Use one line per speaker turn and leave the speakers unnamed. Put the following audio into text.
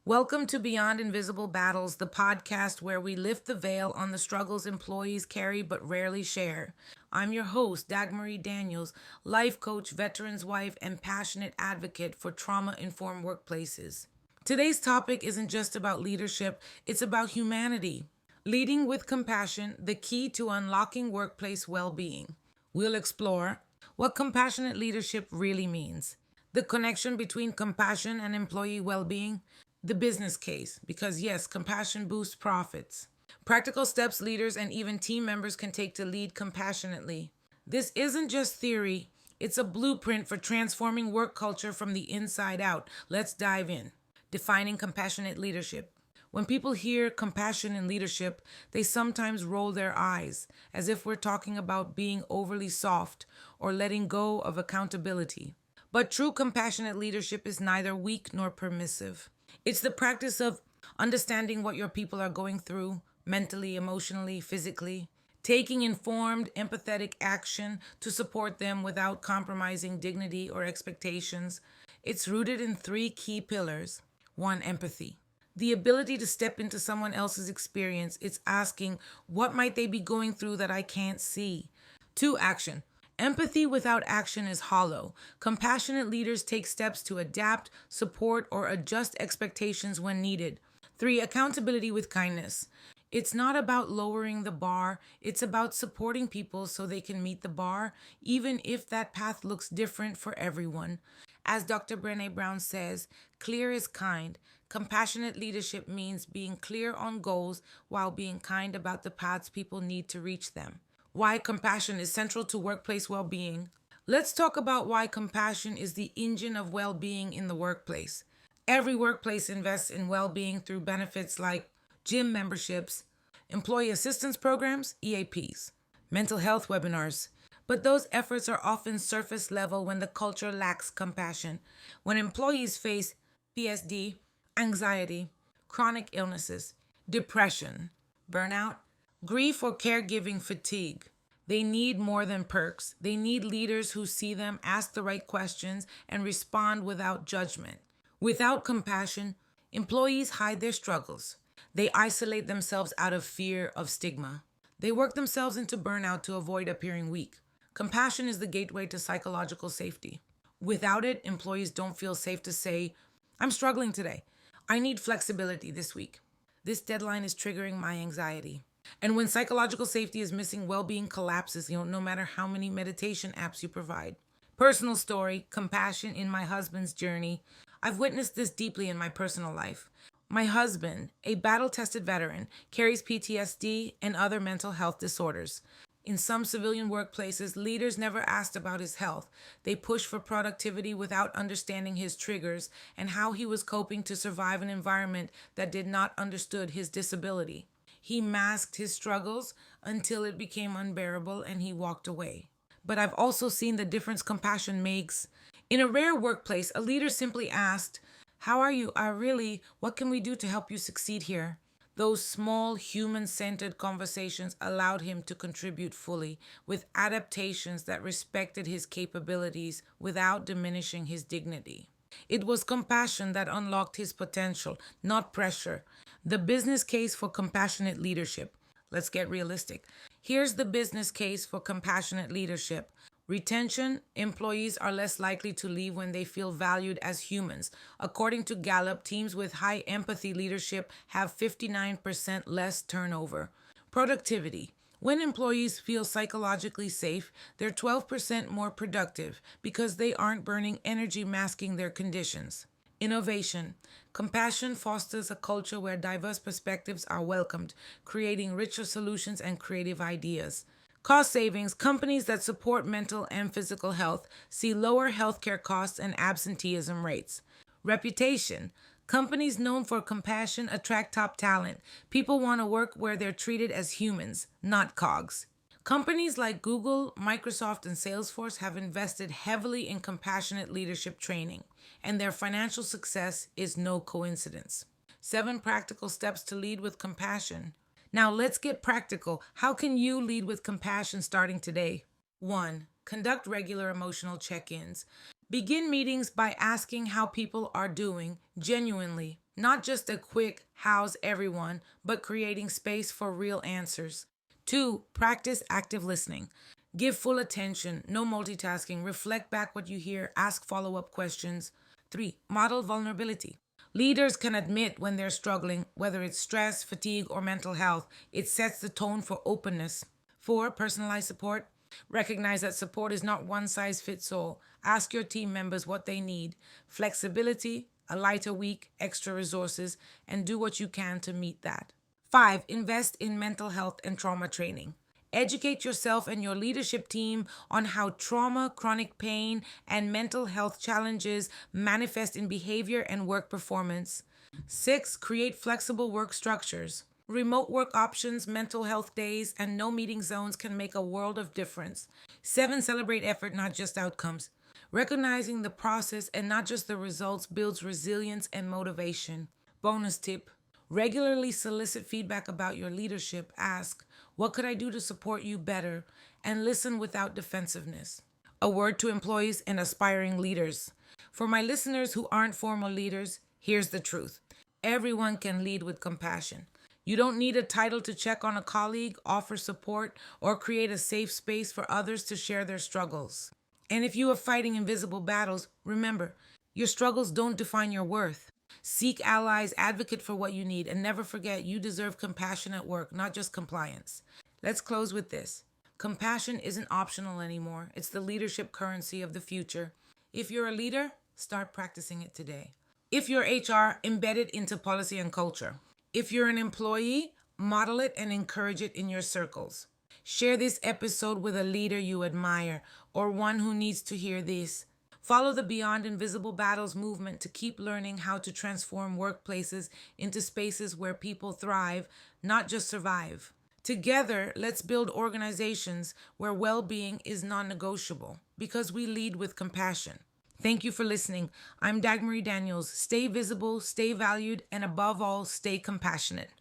Welcome to Beyond Invisible Battles, the podcast where we lift the veil on the struggles employees carry but rarely share. I'm your host, Dagmarie Daniels, life coach, veteran's wife, and passionate advocate for trauma informed workplaces. Today's topic isn't just about leadership, it's about humanity. Leading with compassion, the key to unlocking workplace well being. We'll explore what compassionate leadership really means, the connection between compassion and employee well being, the business case, because yes, compassion boosts profits, practical steps leaders and even team members can take to lead compassionately. This isn't just theory, it's a blueprint for transforming work culture from the inside out. Let's dive in. Defining compassionate leadership. When people hear compassion in leadership, they sometimes roll their eyes, as if we're talking about being overly soft or letting go of accountability. But true compassionate leadership is neither weak nor permissive. It's the practice of understanding what your people are going through mentally, emotionally, physically, taking informed, empathetic action to support them without compromising dignity or expectations. It's rooted in three key pillars. One, empathy. The ability to step into someone else's experience. It's asking, what might they be going through that I can't see? Two, action. Empathy without action is hollow. Compassionate leaders take steps to adapt, support, or adjust expectations when needed. Three, accountability with kindness. It's not about lowering the bar, it's about supporting people so they can meet the bar, even if that path looks different for everyone. As Dr. Brené Brown says, clear is kind. Compassionate leadership means being clear on goals while being kind about the paths people need to reach them. Why compassion is central to workplace well being. Let's talk about why compassion is the engine of well being in the workplace. Every workplace invests in well being through benefits like gym memberships, employee assistance programs, EAPs, mental health webinars. But those efforts are often surface level when the culture lacks compassion. When employees face PSD, anxiety, chronic illnesses, depression, burnout, grief or caregiving fatigue. They need more than perks. They need leaders who see them, ask the right questions, and respond without judgment. Without compassion, employees hide their struggles. They isolate themselves out of fear of stigma. They work themselves into burnout to avoid appearing weak. Compassion is the gateway to psychological safety. Without it, employees don't feel safe to say, I'm struggling today. I need flexibility this week. This deadline is triggering my anxiety. And when psychological safety is missing, well-being collapses, no matter how many meditation apps you provide. Personal story, compassion in my husband's journey. I've witnessed this deeply in my personal life. My husband, a battle-tested veteran, carries PTSD and other mental health disorders. In some civilian workplaces, leaders never asked about his health. They pushed for productivity without understanding his triggers and how he was coping to survive an environment that did not understand his disability. He masked his struggles until it became unbearable and he walked away. But I've also seen the difference compassion makes. In a rare workplace, a leader simply asked, how are you? What can we do to help you succeed here? Those small, human-centered conversations allowed him to contribute fully, with adaptations that respected his capabilities without diminishing his dignity. It was compassion that unlocked his potential, not pressure. The business case for compassionate leadership. Let's get realistic. Here's the business case for compassionate leadership. Retention, employees are less likely to leave when they feel valued as humans. According to Gallup, teams with high empathy leadership have 59% less turnover. Productivity. When employees feel psychologically safe, they're 12% more productive because they aren't burning energy masking their conditions. Innovation. Compassion fosters a culture where diverse perspectives are welcomed, creating richer solutions and creative ideas. Cost savings. Companies that support mental and physical health see lower healthcare costs and absenteeism rates. Reputation. Companies known for compassion attract top talent. People want to work where they're treated as humans, not cogs. Companies like Google, Microsoft, and Salesforce have invested heavily in compassionate leadership training, and their financial success is no coincidence. 7 practical steps to lead with compassion. Now let's get practical. How can you lead with compassion starting today? 1. Conduct regular emotional check-ins. Begin meetings by asking how people are doing genuinely. Not just a quick how's everyone, but creating space for real answers. 2. Practice active listening. Give full attention, no multitasking, reflect back what you hear, ask follow up questions. 3. Model vulnerability. Leaders can admit when they're struggling, whether it's stress, fatigue, or mental health. It sets the tone for openness. 4. Personalized support. Recognize that support is not one size fits all. Ask your team members what they need: flexibility, a lighter week, extra resources, and do what you can to meet that. 5. Invest in mental health and trauma training. Educate yourself and your leadership team on how trauma, chronic pain, and mental health challenges manifest in behavior and work performance. 6. Create flexible work structures. Remote work options, mental health days, and no meeting zones can make a world of difference. 7. Celebrate effort, not just outcomes. Recognizing the process and not just the results builds resilience and motivation. Bonus tip: regularly solicit feedback about your leadership. Ask, what could I do to support you better? And listen without defensiveness. A word to employees and aspiring leaders. For my listeners who aren't formal leaders, here's the truth: everyone can lead with compassion. You don't need a title to check on a colleague, offer support, or create a safe space for others to share their struggles. And if you are fighting invisible battles, remember, your struggles don't define your worth. Seek allies, advocate for what you need, and never forget you deserve compassion at work, not just compliance. Let's close with this. Compassion isn't optional anymore. It's the leadership currency of the future. If you're a leader, start practicing it today. If you're HR, embed it into policy and culture. If you're an employee, model it and encourage it in your circles. Share this episode with a leader you admire or one who needs to hear this. Follow the Beyond Invisible Battles movement to keep learning how to transform workplaces into spaces where people thrive, not just survive. Together, let's build organizations where well-being is non-negotiable because we lead with compassion. Thank you for listening. I'm Dagmarie Daniels. Stay visible, stay valued, and above all, stay compassionate.